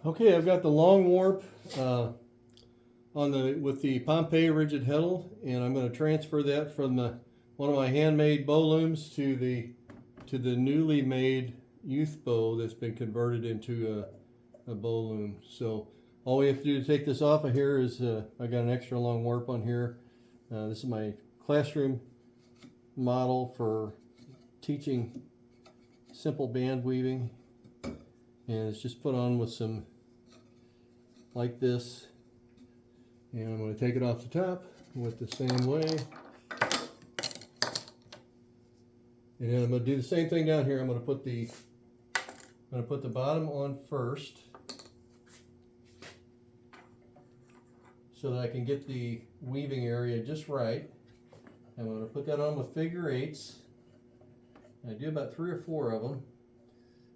Okay, I've got the long warp with the Pompeii rigid heddle, and I'm going to transfer that from one of my handmade bow looms to the newly made youth bow that's been converted into a bow loom. So all we have to do to take this off of here is I got an extra long warp on here. This is my classroom model for teaching simple band weaving, and it's just put on with some like this, and I'm going to take it off the top with the same way, and then I'm going to do the same thing down here. I'm going to put the bottom on first so that I can get the weaving area just right. I'm going to put that on with figure eights. I do about 3 or 4 of them,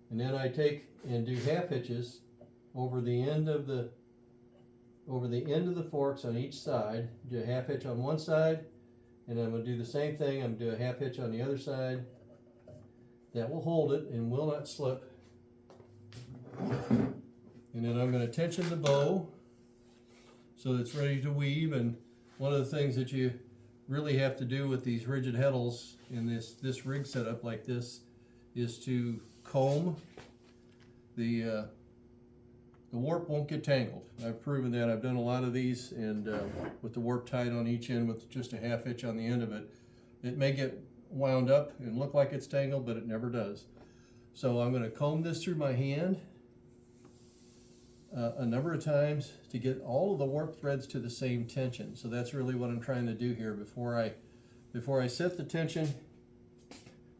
and then I take and do half hitches over the end of the forks on each side. Do a half hitch on one side, and I'm going to do the same thing. I'm going to do a half hitch on the other side. That will hold it and will not slip. And then I'm going to tension the bow so that it's ready to weave. And one of the things that you really have to do with these rigid heddles in this rig setup like this is to comb. The warp won't get tangled. I've proven that. I've done a lot of these, and with the warp tied on each end with just a half hitch on the end of it, it may get wound up and look like it's tangled, but it never does. So I'm going to comb this through my hand a number of times to get all of the warp threads to the same tension. So that's really what I'm trying to do here. Before I set the tension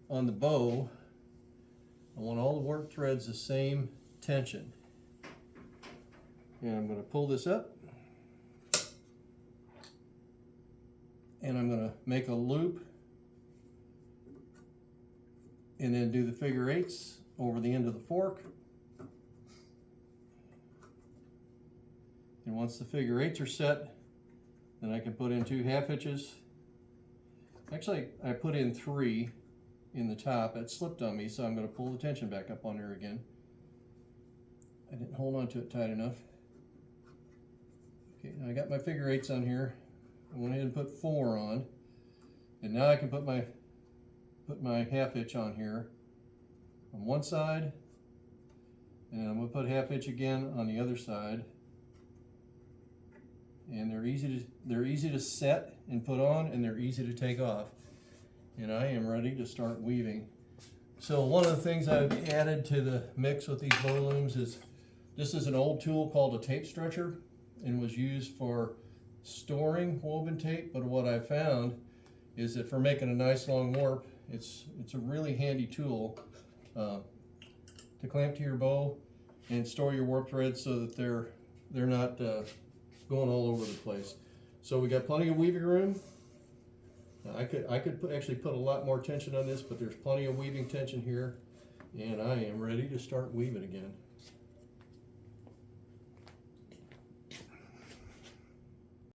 on the bow, I want all the warp threads the same tension. And I'm going to pull this up, and I'm going to make a loop and then do the figure eights over the end of the fork. And once the figure eights are set, then I can put in 2 half hitches. Actually, I put in 3 in the top. It slipped on me, so I'm going to pull the tension back up on there again. I didn't hold on to it tight enough. Okay, now I got my figure eights on here. I went ahead and put 4 on, and now I can put my half hitch on here on one side, and I'm going to put half hitch again on the other side. And they're easy to set and put on, and they're easy to take off. And I am ready to start weaving. So one of the things I've added to the mix with these bow looms is this is an old tool called a tape stretcher, and was used for storing woven tape. But what I found is that for making a nice long warp, it's a really handy tool to clamp to your bow and store your warp threads so that they're not going all over the place. So we got plenty of weaving room. I could actually put a lot more tension on this, but there's plenty of weaving tension here, and I am ready to start weaving again.